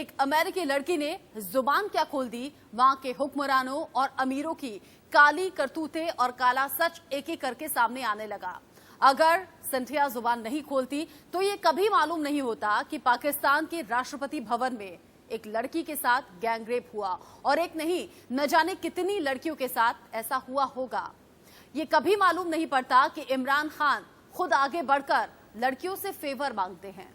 एक अमेरिकी लड़की ने जुबान क्या खोल दी, वहां के हुक्मरानों और अमीरों की काली करतूतें और काला सच एक एक करके सामने आने लगा। अगर सिंथिया जुबान नहीं खोलती तो ये कभी मालूम नहीं होता कि पाकिस्तान के राष्ट्रपति भवन में एक लड़की के साथ गैंगरेप हुआ और एक नहीं न जाने कितनी लड़कियों के साथ ऐसा हुआ होगा। ये कभी मालूम नहीं पड़ता कि इमरान खान खुद आगे बढ़कर लड़कियों से फेवर मांगते हैं।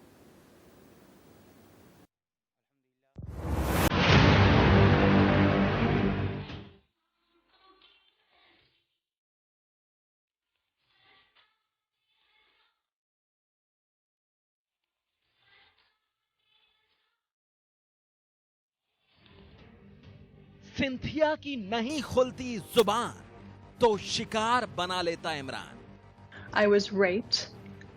सिंथिया की नहीं खुलती जुबान तो शिकार बना लेता Imran. I was raped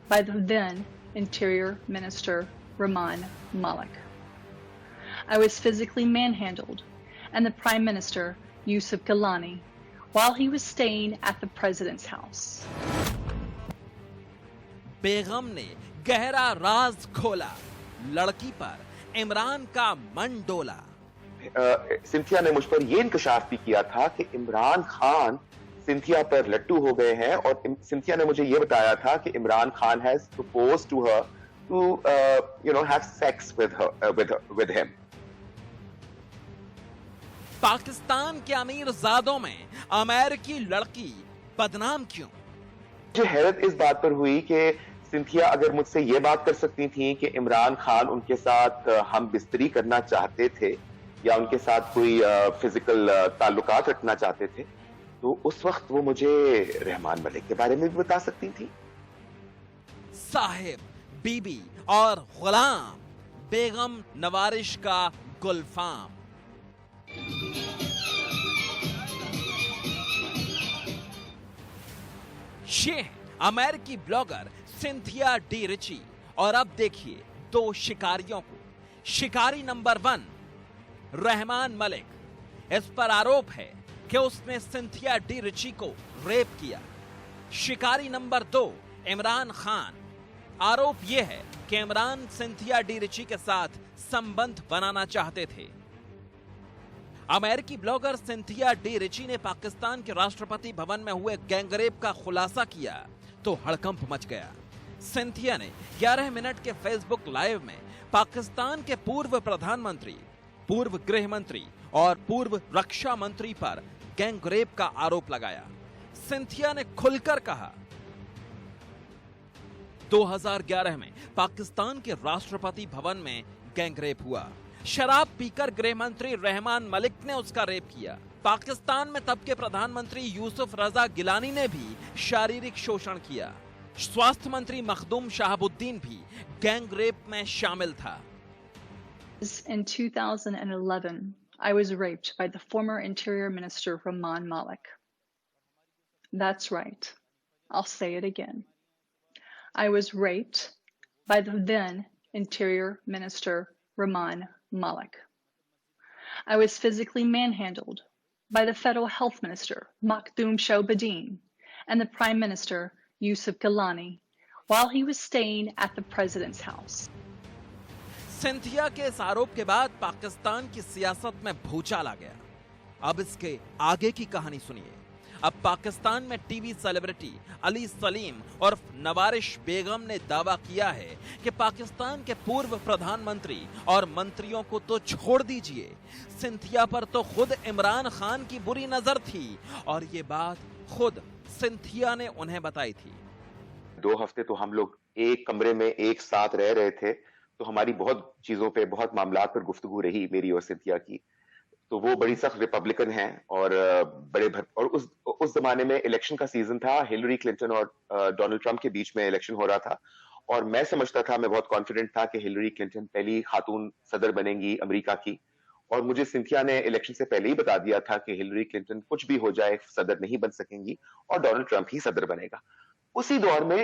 by the then Interior Minister Rahman Malik. I was physically manhandled and the Prime Minister Yusuf Gilani while he was staying at the President's house. बेगम ने गहरा राज खोला, लड़की पर इमरान का मन डोला। सिंथिया ने मुझ पर यह इंकशाफ भी किया था कि इमरान खान सिंथिया पर लट्टू हो गए हैं और सिंथिया ने मुझे यह बताया था कि Imran Khan has proposed to her to have sex with him. Pakistan के अमीरजादों में अमेरिकी लड़की बदनाम क्यों? मुझे हैरत इस बात पर हुई कि सिंथिया अगर मुझसे यह बात कर सकती थी कि इमरान खान उनके साथ हम बिस्तरी करना चाहते थे या उनके साथ कोई फिजिकल ताल्लुकात रखना चाहते थे, तो उस वक्त वो मुझे रहमान मलिक के बारे में भी बता सकती थी। साहिब, बीबी और गुलाम, बेगम नवारिश का गुलफाम। ये है अमेरिकी ब्लॉगर सिंथिया डी रिची और अब देखिए दो शिकारियों को। शिकारी नंबर 1 रहमान मलिक। इस पर आरोप है कि उसने सिंथिया डी रिची को रेप किया। शिकारी नंबर 2 इमरान खान। आरोप यह है कि इमरान सिंथिया डी रिची के साथ संबंध बनाना चाहते थे। अमेरिकी ब्लॉगर सिंथिया डी रिची ने पाकिस्तान के राष्ट्रपति भवन में हुए गैंगरेप का खुलासा किया तो हड़कंप मच गया। सिंथिया ने 11 मिनट के फेसबुक लाइव में पाकिस्तान के पूर्व प्रधानमंत्री, पूर्व गृह मंत्री और पूर्व रक्षा मंत्री पर गैंगरेप का आरोप लगाया। सिंथिया ने खुलकर कहा, 2011 में पाकिस्तान के राष्ट्रपति भवन में गैंगरेप हुआ। शराब पीकर गृह मंत्री रहमान मलिक ने उसका रेप किया। पाकिस्तान में तब के प्रधानमंत्री यूसुफ रजा गिलानी ने भी शारीरिक शोषण किया। स्वास्थ्य मंत्री मखदूम शहाबुद्दीन भी गैंगरेप में शामिल था। In 2011, I was raped by the former Interior Minister Rahman Malik. That's right. I'll say it again. I was raped by the then Interior Minister Rahman Malik. I was physically manhandled by the Federal Health Minister Makhdoom Shahbuddin and the Prime Minister Yusuf Gilani while he was staying at the President's house. Cynthia के इस आरोप के बाद पाकिस्तान की सियासत में भूचाल आ गया। अब इसके आगे की कहानी सुनिए। अब पाकिस्तान में टीवी सेलिब्रिटी अली सलीम और नवारिश बेगम ने दावा किया है कि पाकिस्तान के पूर्व प्रधानमंत्री और मंत्रियों को तो छोड़ दीजिए, सिंथिया पर तो खुद इमरान खान की बुरी नजर थी और ये बात खुद सिंथिया ने उन्हें बताई थी। 2 हफ्ते तो हम लोग एक कमरे में एक साथ रह रहे थे, तो हमारी बहुत चीजों पे, बहुत मामलात पर गुफ्तगू रही मेरी और सिंथिया की। तो वो बड़ी सख्त रिपब्लिकन हैं और और उस जमाने में इलेक्शन का सीजन था। हिलरी क्लिंटन और डोनाल्ड ट्रंप के बीच में इलेक्शन हो रहा था और मैं समझता था, मैं बहुत कॉन्फिडेंट था कि हिलरी क्लिंटन पहली खातून सदर बनेंगी अमेरिका की। और मुझे सिंथिया ने इलेक्शन से पहले ही बता दिया था कि हिलरी क्लिंटन कुछ भी हो जाए सदर नहीं बन सकेंगी और डोनाल्ड ट्रंप ही सदर बनेगा। उसी दौर में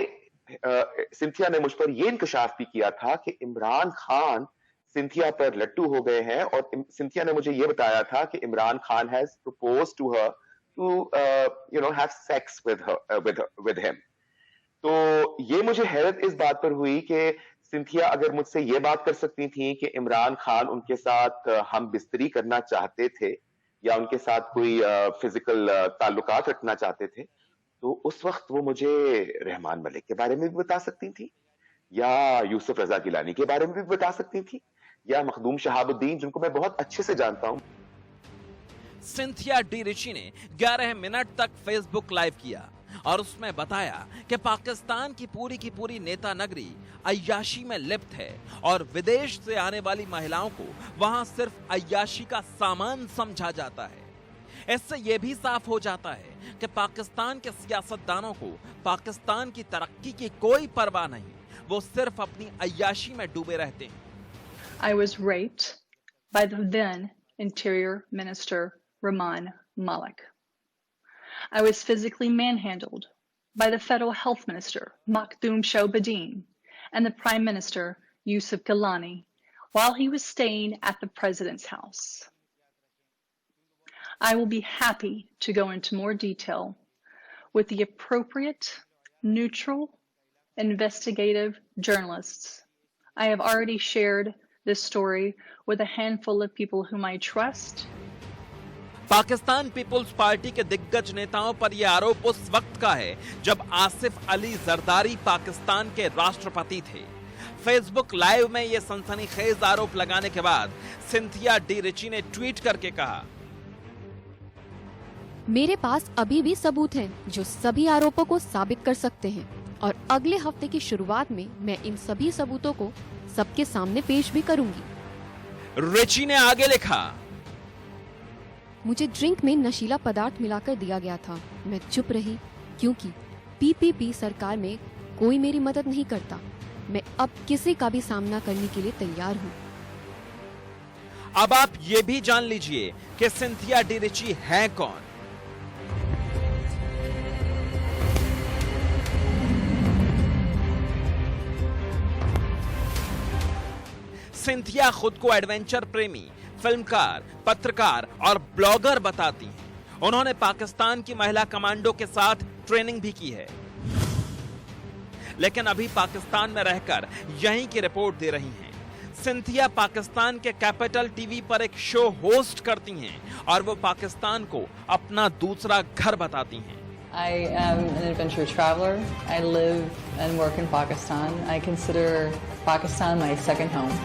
सिंथिया ने मुझ पर यह इंकशाफ भी किया था कि इमरान खान सिंथिया पर लट्टू हो गए हैं और सिंथिया ने मुझे यह बताया था कि Imran Khan has proposed to her to have sex with him. तो ये मुझे हैरत इस बात पर हुई कि सिंथिया अगर मुझसे ये बात कर सकती थी कि इमरान खान उनके साथ हम बिस्तरी करना चाहते थे या उनके साथ कोई फिजिकल ताल्लुकात रखना चाहते थे, तो उस वक्त वो मुझे रहमान मलिक के बारे में भी बता सकती थी, या यूसुफ रजा गिलानी के बारे में भी बता सकती थी, या मखदूम शहाबुद्दीन जिनको मैं बहुत अच्छे से जानता हूं। सिंथिया डी रिची ने 11 मिनट तक फेसबुक लाइव किया और उसमें बताया कि पाकिस्तान की पूरी नेता नगरी अय्याशी में लिप्त है और विदेश से आने वाली महिलाओं को वहां सिर्फ अय्याशी का सामान समझा जाता है। इससे यह भी साफ हो जाता है कि पाकिस्तान के सियासतदानों को पाकिस्तान की तरक्की की कोई परवाह नहीं, वो सिर्फ अपनी अय्याशी में डूबे रहते हैं। I was raped by the then Interior Minister Rahman Malik. I was physically manhandled by the Federal Health Minister Makhdoom Shohbadin and the Prime Minister Yusuf Gilani while he was staying at the President's house. I will be happy to go into more detail with the appropriate, neutral, investigative journalists. I have already shared this story with a handful of people whom I trust. Pakistan Peoples Party के दिग्गज नेताओं पर यह आरोप उस वक्त का है जब आसिफ अली जरदारी पाकिस्तान के राष्ट्रपति थे। फेसबुक लाइव में यह सनसनीखेज आरोप लगाने के बाद सिंथिया डी रिची ने ट्वीट करके कहा, मेरे पास अभी भी सबूत हैं जो सभी आरोपों को साबित कर सकते हैं और अगले हफ्ते की शुरुआत में मैं इन सभी सबूतों को सबके सामने पेश भी करूंगी। रिची ने आगे लिखा, मुझे ड्रिंक में नशीला पदार्थ मिलाकर दिया गया था। मैं चुप रही क्योंकि पीपीपी सरकार में कोई मेरी मदद नहीं करता। मैं अब किसी का भी सामना करने के लिए तैयार हूँ। अब आप ये भी जान लीजिए कि सिंथिया डी रिची है कौन। सिंथिया खुद को एडवेंचर प्रेमी, फिल्मकार, पत्रकार और ब्लॉगर बताती हैं। उन्होंने पाकिस्तान की महिला कमांडो के साथ ट्रेनिंग भी की है, लेकिन अभी पाकिस्तान में रहकर यहीं की रिपोर्ट दे रही हैं। सिंथिया पाकिस्तान के कैपिटल टीवी पर एक शो होस्ट करती हैं और वो पाकिस्तान को अपना दूसरा घर बताती हैं। I am an adventure traveler. I live and work in Pakistan. I consider Pakistan my second home.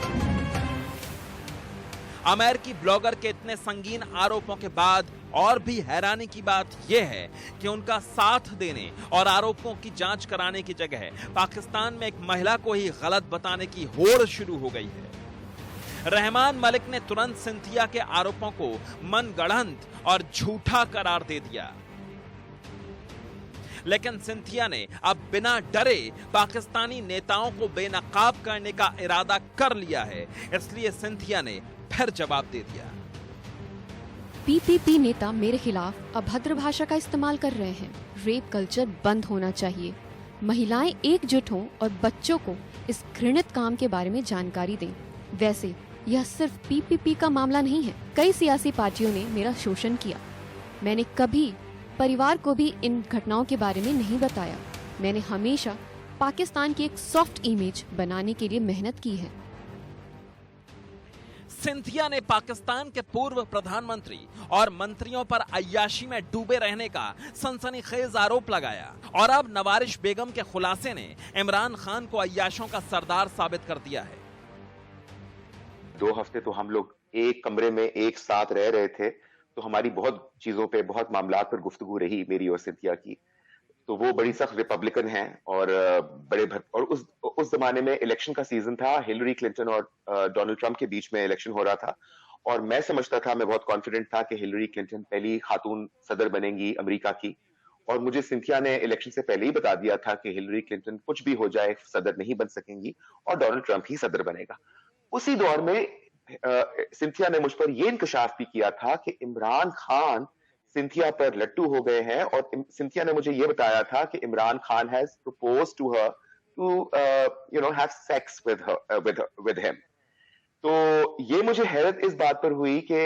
अमेरिकी ब्लॉगर के इतने संगीन आरोपों के बाद और भी हैरानी की बात यह है कि उनका साथ देने और आरोपों की जांच कराने की जगह पाकिस्तान में एक महिला को ही गलत बताने की होड़ शुरू हो गई है। रहमान मलिक ने तुरंत सिंथिया के आरोपों को मनगढ़ंत और झूठा करार दे दिया, लेकिन सिंथिया ने अब बिना डरे पाकिस्तानी नेताओं को बेनकाब करने का इरादा कर लिया है। इसलिए सिंथिया ने फिर जवाब दे दिया। पीपीपी नेता मेरे खिलाफ अभद्र भाषा का इस्तेमाल कर रहे हैं। रेप कल्चर बंद होना चाहिए। महिलाएं एकजुट हों और बच्चों को इस घृणित काम के बारे में जानकारी दें। वैसे यह सिर्फ पीपीपी का मामला नहीं है, कई सियासी पार्टियों ने मेरा शोषण किया। मैंने कभी परिवार को भी इन घटनाओं के बारे में नहीं बताया। मैंने हमेशा पाकिस्तान की एक सॉफ्ट इमेज बनाने के लिए मेहनत की है। सिंथिया ने पाकिस्तान के पूर्व प्रधानमंत्री और मंत्रियों पर अय्याशी में डूबे रहने का सनसनीखेज आरोप लगाया और अब नवारिश बेगम के खुलासे ने इमरान खान को अय्याशों का सरदार साबित कर दिया है। 2 हफ्ते तो हम लोग एक कमरे में एक साथ रह रहे थे, तो हमारी बहुत चीजों पे, बहुत मामलात पर गुफ्तगू रही मेरी और सिंथिया की। तो वो बड़ी सख्त रिपब्लिकन हैं और और उस जमाने में इलेक्शन का सीजन था। हिलरी क्लिंटन और डोनाल्ड ट्रंप के बीच में इलेक्शन हो रहा था और मैं समझता था, मैं बहुत कॉन्फिडेंट था कि हिलरी क्लिंटन पहली खातून सदर बनेंगी अमेरिका की। और मुझे सिंथिया ने इलेक्शन से पहले ही बता दिया था कि हिलरी क्लिंटन कुछ भी हो जाए सदर नहीं बन सकेंगी और डोनाल्ड ट्रंप ही सदर बनेगा। उसी दौर में सिंथिया ने मुझ पर यह इंकशाफ भी किया था कि इमरान खान सिंथिया पर लट्टू हो गए हैं और सिंथिया ने मुझे यह बताया था कि Imran Khan has proposed to her to have sex with him. तो ये मुझे हैरत इस बात पर हुई कि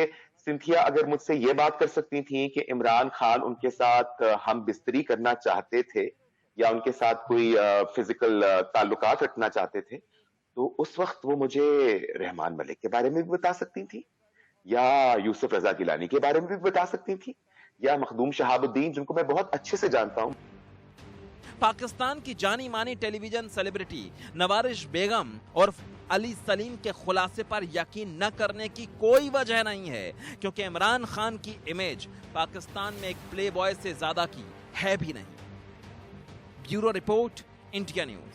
सिंथिया अगर मुझसे ये बात कर सकती थी कि इमरान खान उनके साथ हम बिस्तरी करना चाहते थे या उनके साथ कोई फिजिकल ताल्लुकात रखना चाहते थे, तो उस वक्त वो मुझे रहमान मलिक के बारे में भी बता सकती थी, या यूसुफ रजा गिलानी के बारे में भी बता सकती थी, या मखदूम शहाबुद्दीन जिनको मैं बहुत अच्छे से जानता हूं। पाकिस्तान की जानी मानी टेलीविजन सेलिब्रिटी नवारिश बेगम और अली सलीम के खुलासे पर यकीन न करने की कोई वजह नहीं है, क्योंकि इमरान खान की इमेज पाकिस्तान में एक प्लेबॉय से ज्यादा की है भी नहीं। Bureau report, India news.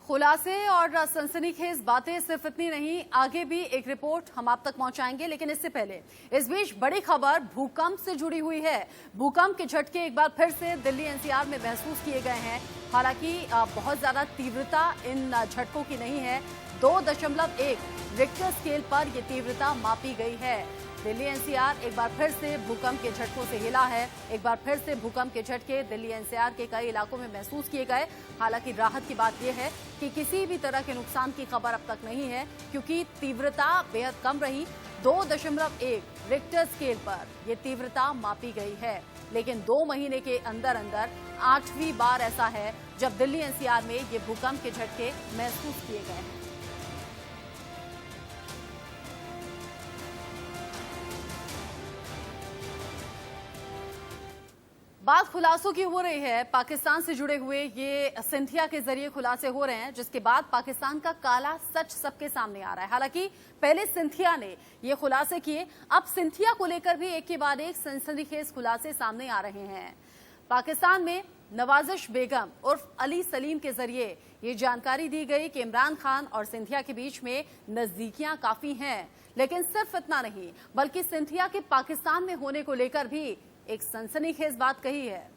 खुलासे और सनसनीखेज बातें सिर्फ इतनी नहीं, आगे भी एक रिपोर्ट हम आप तक पहुंचाएंगे, लेकिन इससे पहले इस बीच बड़ी खबर भूकंप से जुड़ी हुई है। भूकंप के झटके एक बार फिर से दिल्ली एनसीआर में महसूस किए गए हैं। हालांकि बहुत ज्यादा तीव्रता इन झटकों की नहीं है। 2.1 रिक्टर स्केल पर यह तीव्रता मापी गई है। दिल्ली एनसीआर एक बार फिर से भूकंप के झटकों से हिला है। एक बार फिर से भूकंप के झटके दिल्ली एनसीआर के कई इलाकों में महसूस किए गए। हालांकि राहत की बात यह है कि किसी भी तरह के नुकसान की खबर अब तक नहीं है, क्योंकि तीव्रता बेहद कम रही। 2.1 रिक्टर स्केल पर यह तीव्रता मापी गई है, लेकिन 2 महीने के अंदर अंदर 8वीं बार ऐसा है जब दिल्ली एनसीआर में ये भूकंप के झटके महसूस किए गए हैं। बात खुलासों की हो रही है। पाकिस्तान से जुड़े हुए ये सिंथिया के जरिए खुलासे हो रहे हैं, जिसके बाद पाकिस्तान का काला सच सबके सामने आ रहा है। हालांकि पहले सिंथिया ने ये खुलासे किए, अब सिंथिया को लेकर भी एक के बाद एक सनसनीखेज खुलासे सामने आ रहे हैं। पाकिस्तान में नवाजिश बेगम उर्फ अली सलीम के जरिए ये जानकारी दी गई कि इमरान खान और सिंथिया के बीच में नजदीकियां काफी हैं। लेकिन सिर्फ इतना नहीं, बल्कि सिंथिया के पाकिस्तान में होने को लेकर भी एक सनसनीखेज बात कही है।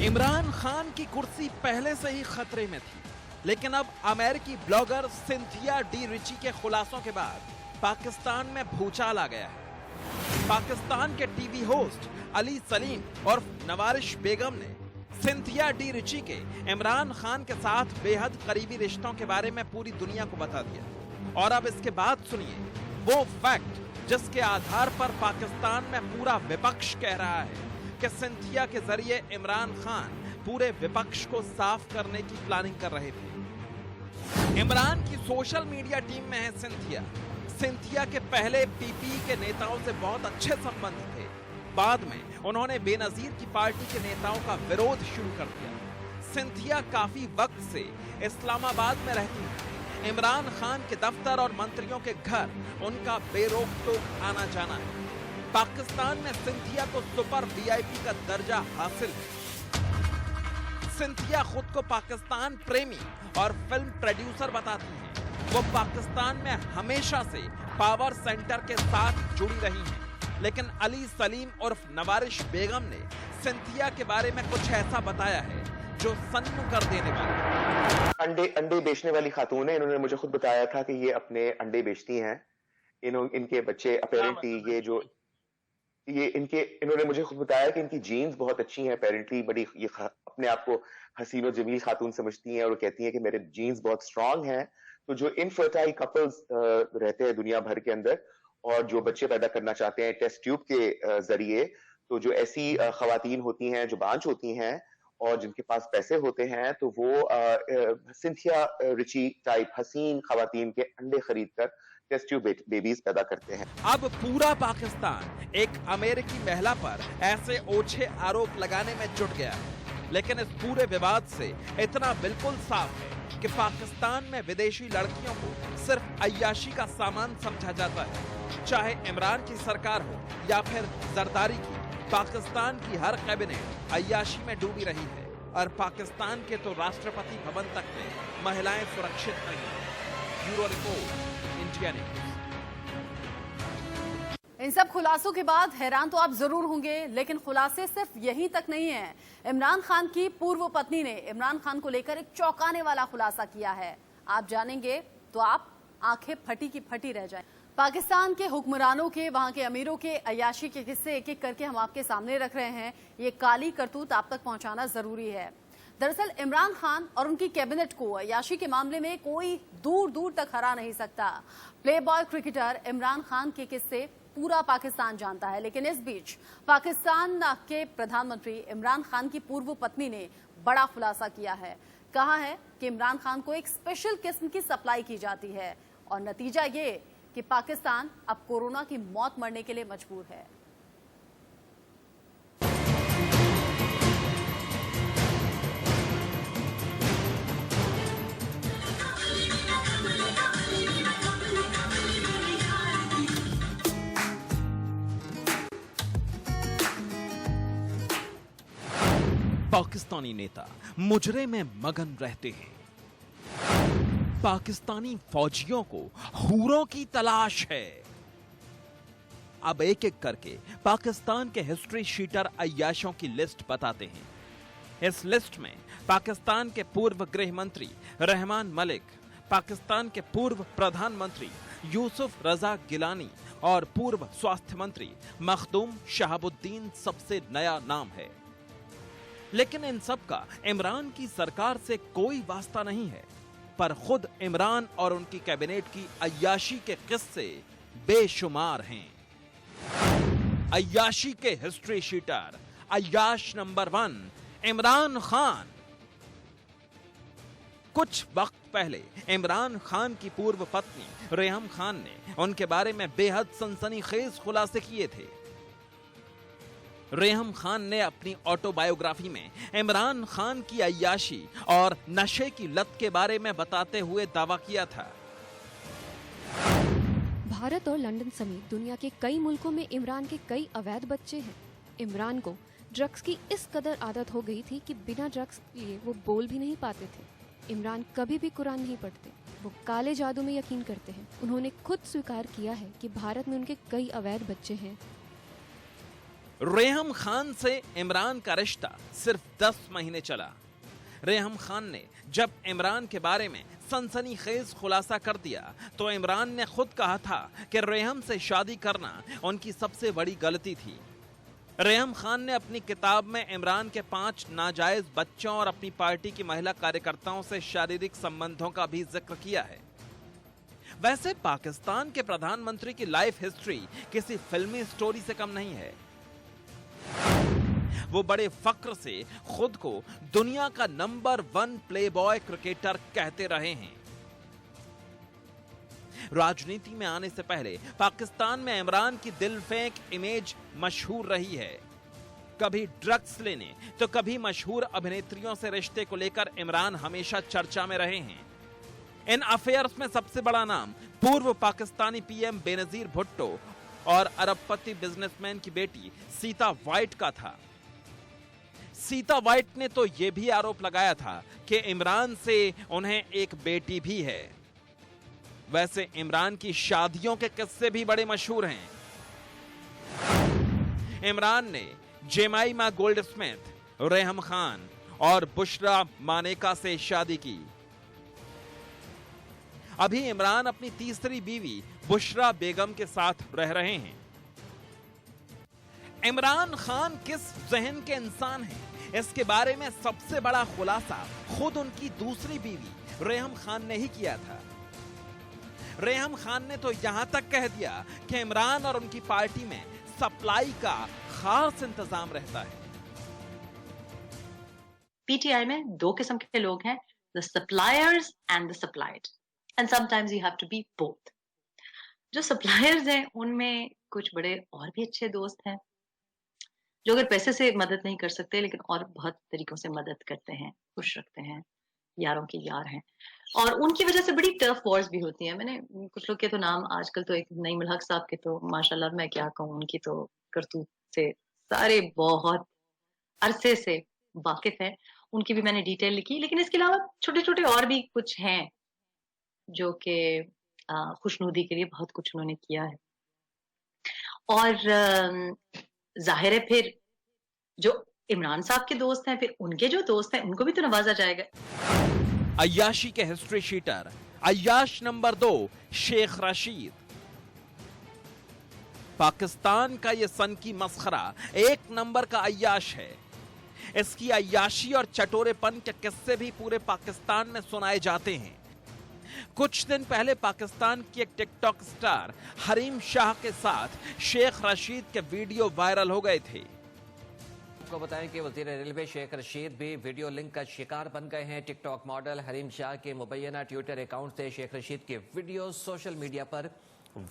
इमरान खान की कुर्सी पहले से ही खतरे में थी, लेकिन अब अमेरिकी ब्लॉगर सिंथिया डी रिची के खुलासों के बाद पाकिस्तान में भूचाल आ गया है। पाकिस्तान के टीवी होस्ट अली सलीम और नवारिश बेगम ने सिंथिया डी रिची के इमरान खान के साथ बेहद करीबी रिश्तों के बारे में पूरी दुनिया को बता दिया। और अब इसके बाद सुनिए वो फैक्ट जिसके आधार पर पाकिस्तान में पूरा विपक्ष कह रहा है कि सिंथिया के जरिए इमरान खान पूरे विपक्ष को साफ करने की प्लानिंग कर रहे थे। इमरान की सोशल मीडिया टीम में है सिंथिया। सिंथिया के पहले पीपी के नेताओं से बहुत अच्छे संबंध थे। बाद में उन्होंने बेनजीर की पार्टी के नेताओं का विरोध शुरू कर दिया। सिंथिया काफी वक्त से इस्लामाबाद में रहती है। इमरान खान के दफ्तर और मंत्रियों के घर उनका बेरोक टोक आना जाना है। पाकिस्तान में सिंथिया को सुपर वीआईपी का दर्जा हासिल है। सिंथिया खुद को पाकिस्तान प्रेमी और फिल्म प्रोड्यूसर बताती हैं। वो पाकिस्तान में हमेशा से पावर सेंटर के साथ जुड़ी रही हैं। लेकिन अली सलीम उर्फ नवारिश बेगम ने सिंथिया के बारे में कुछ ऐसा बताया है जो सन्नू कर देने वाला। अंडे बेचने वाली खातून है। इन्होंने मुझे खुद बताया था कि ये अपने अंडे बेचती हैं। इनके बच्चे अपेरेंटली इन्होंने मुझे खुद बताया कि इनकी जीन्स बहुत अच्छी हैं। अपेरेंटली बड़ी ये अपने आप को हसीन और जमील खातून समझती हैं और कहती हैं कि मेरे जीन्स बहुत स्ट्रांग हैं। तो जो इनफर्टाइल कपल्स रहते हैं दुनिया भर के अंदर और जो बच्चे पैदा करना चाहते हैं टेस्ट ट्यूब के जरिए, तो जो ऐसी खवातीन होती हैं जो बांझ होती हैं और जिनके पास पैसे होते हैं, तो वो सिंथिया रिची टाइप हसीन खवातीन के अंडे खरीदकर टेस्ट ट्यूब बेबीज पैदा करते हैं। अब पूरा पाकिस्तान एक अमेरिकी महिला पर ऐसे ओछे आरोप लगाने में जुट गया है। लेकिन इस पूरे विवाद से इतना बिल्कुल साफ है कि पाकिस्तान में विदेशी लड़कियों को सिर्फ अय्याशी का सामान समझा जाता है। चाहे इमरान की सरकार हो या फिर जरदारी की, पाकिस्तान की हर कैबिनेट अय्याशी में डूबी रही है और पाकिस्तान के तो राष्ट्रपति भवन तक में महिलाएं सुरक्षित नहीं हैं। Bureau report, India news. इन सब खुलासों के बाद हैरान तो आप जरूर होंगे, लेकिन खुलासे सिर्फ यहीं तक नहीं है। इमरान खान की पूर्व पत्नी ने इमरान खान को लेकर एक चौंकाने वाला खुलासा किया है। आप जानेंगे तो आप आंखें फटी की फटी रह जाएं। पाकिस्तान के हुक्मरानों के, वहां के अमीरों के अय्याशी के किस्से एक एक करके हम आपके सामने रख रहे हैं। ये काली करतूत आप तक पहुंचाना जरूरी है। दरअसल इमरान खान और उनकी कैबिनेट को अय्याशी के मामले में कोई दूर दूर तक हरा नहीं सकता। प्लेबॉय क्रिकेटर इमरान खान के किस्से पूरा पाकिस्तान जानता है। लेकिन इस बीच पाकिस्तान के प्रधानमंत्री इमरान खान की पूर्व पत्नी ने बड़ा खुलासा किया है। कहा है कि इमरान खान को एक स्पेशल किस्म की सप्लाई की जाती है और नतीजा ये कि पाकिस्तान अब कोरोना की मौत मरने के लिए मजबूर है। पाकिस्तानी नेता मुजरे में मगन रहते हैं। पाकिस्तानी फौजियों को हूरों की तलाश है। अब एक एक करके पाकिस्तान के हिस्ट्री शीटर अय्याशों की लिस्ट बताते हैं। इस लिस्ट में पाकिस्तान के पूर्व गृह मंत्री रहमान मलिक, पाकिस्तान के पूर्व प्रधानमंत्री यूसुफ रजा गिलानी और पूर्व स्वास्थ्य मंत्री मखदूम शहाबुद्दीन सबसे नया नाम है। लेकिन इन सब का इमरान की सरकार से कोई वास्ता नहीं है, पर खुद इमरान और उनकी कैबिनेट की अय्याशी के किस्से बेशुमार हैं। अय्याशी के history sheeter अय्याश number 1 Imran Khan. कुछ वक्त पहले इमरान खान की पूर्व पत्नी रेहम खान ने उनके बारे में बेहद सनसनीखेज खुलासे किए थे। रेहम खान ने अपनी ऑटोबायोग्राफी में इमरान खान की अय्याशी और नशे की लत के बारे में बताते हुए दावा किया था। भारत और लंदन समेत दुनिया के कई मुल्कों में इमरान के कई अवैध बच्चे हैं। इमरान को ड्रग्स की इस कदर आदत हो गई थी कि बिना ड्रग्स लिए वो बोल भी नहीं पाते थे। इमरान कभी भी कुरान नहीं पढ़ते, वो काले जादू में यकीन करते हैं। उन्होंने खुद स्वीकार किया है कि भारत में उनके कई अवैध बच्चे हैं। रेहम खान से इमरान का रिश्ता सिर्फ 10 महीने चला। रेहम खान ने जब इमरान के बारे में सनसनीखेज खुलासा कर दिया तो इमरान ने खुद कहा था कि रेहम से शादी करना उनकी सबसे बड़ी गलती थी। रेहम खान ने अपनी किताब में इमरान के 5 नाजायज बच्चों और अपनी पार्टी की महिला कार्यकर्ताओं से शारीरिक संबंधों का भी जिक्र किया है। वैसे पाकिस्तान के प्रधानमंत्री की लाइफ हिस्ट्री किसी फिल्मी स्टोरी से कम नहीं है। वो बड़े फक्र से खुद को दुनिया का नंबर 1 प्लेबॉय क्रिकेटर कहते रहे हैं। राजनीति में आने से पहले पाकिस्तान में इमरान की दिलफेंक इमेज मशहूर रही है। कभी ड्रग्स लेने तो कभी मशहूर अभिनेत्रियों से रिश्ते को लेकर इमरान हमेशा चर्चा में रहे हैं। इन अफेयर्स में सबसे बड़ा नाम पूर्व पाकिस्तानी पीएम बेनजीर भुट्टो और अरबपति बिजनेसमैन की बेटी सीता वाइट का था। सीता वाइट ने तो यह भी आरोप लगाया था कि इमरान से उन्हें एक बेटी भी है। वैसे इमरान की शादियों के किस्से भी बड़े मशहूर हैं। इमरान ने जेमाइमा गोल्डस्मिथ, रेहम खान और बुशरा मानेका से शादी की। अभी इमरान अपनी तीसरी बीवी बुशरा बेगम के साथ रह रहे हैं। इमरान खान किस जहन के इंसान हैं, इसके बारे में सबसे बड़ा खुलासा खुद उनकी दूसरी बीवी रेहम खान ने ही किया था। रेहम खान ने तो यहां तक कह दिया कि इमरान और उनकी पार्टी में सप्लाई का खास इंतजाम रहता है। पीटीआई में 2 किस्म के लोग हैं, the suppliers and the supplied, and sometimes you have to be both. जो सप्लायर्स हैं उनमें कुछ बड़े और भी अच्छे दोस्त हैं जो अगर पैसे से मदद नहीं कर सकते लेकिन और बहुत तरीकों से मदद करते हैं, खुश रखते हैं, यारों के यार हैं। और उनकी वजह से बड़ी टफ वॉर्स भी होती हैं। मैंने कुछ लोग के तो नाम आजकल तो एक नईम उल हक साहब के तो माशाल्लाह मैं क्या कहूँ, उनकी तो करतूत से सारे बहुत अरसे से वाकिफ हैं। उनकी भी मैंने डिटेल लिखी। लेकिन इसके अलावा छोटे छोटे और भी कुछ हैं जो कि खुशनुदी के लिए बहुत कुछ उन्होंने किया है। और जाहिर है फिर जो इमरान साहब के दोस्त हैं, फिर उनके जो दोस्त हैं उनको भी तो नवाजा जाएगा। अय्याशी के history sheeter अय्याश number 2 Sheikh Rashid. Pakistan का यह सन की मस्खरा एक नंबर का अय्याश है। इसकी अय्याशी और चटोरेपन के किस्से भी पूरे पाकिस्तान में सुनाए जाते हैं। कुछ दिन पहले पाकिस्तान की एक टिकटॉक स्टार हरीम शाह के साथ शेख रशीद के वीडियो वायरल हो गए थे। आपको बताएं कि वजीर रेलवे शेख रशीद भी वीडियो लिंक का शिकार बन गए हैं। टिकटॉक मॉडल हरीम शाह के मुबैना ट्विटर अकाउंट से शेख रशीद की वीडियो सोशल मीडिया पर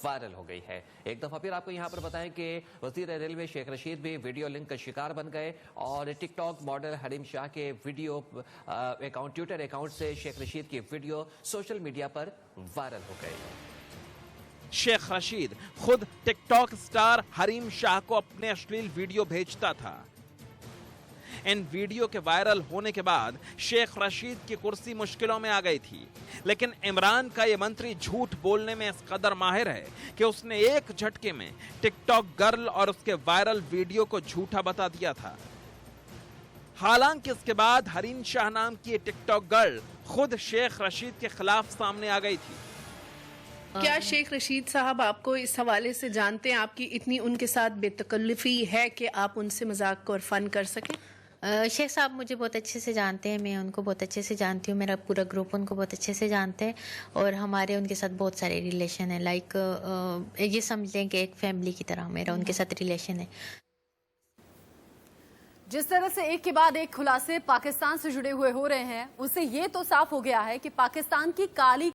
वायरल हो गई है। एक दफा फिर आपको यहां पर बताएं कि वजीर रेलवे शेख रशीद भी वीडियो लिंक का शिकार बन गए और टिकटॉक मॉडल हरीम शाह के वीडियो अकाउंट ट्विटर अकाउंट से शेख रशीद की वीडियो सोशल मीडिया पर वायरल हो गई। शेख रशीद खुद टिकटॉक स्टार हरीम शाह को अपने अश्लील वीडियो भेजता था। इन वीडियो के वायरल होने के बाद शेख रशीद की कुर्सी मुश्किलों में आ गई थी, लेकिन इमरान का ये मंत्री झूठ बोलने में इस कदर माहिर है कि उसने एक झटके में टिकटॉक गर्ल और उसके वायरल वीडियो को झूठा बता दिया था। हालांकि इसके बाद हरीम शाह नाम की टिकटॉक गर्ल खुद शेख रशीद के खिलाफ सामने आ गई थी। क्या शेख रशीद साहब आपको इस हवाले से जानते हैं? आपकी इतनी उनके साथ बेतकल्लुफी है कि आप उनसे मजाक और फन कर सकें? शेख साहब मुझे बहुत अच्छे से जानते हैं, मैं उनको बहुत अच्छे से जानती हूँ, मेरा पूरा ग्रुप उनको बहुत अच्छे से जानते हैं और हमारे उनके साथ बहुत सारे रिलेशन है। लाइक ये समझ लें कि एक फैमिली की तरह मेरा उनके साथ रिलेशन है। जिस तरह से एक के बाद एक खुलासे पाकिस्तान से जुड़े हुए हो रहे हैं, उससे ये तो साफ हो गया है कि पाकिस्तान की काली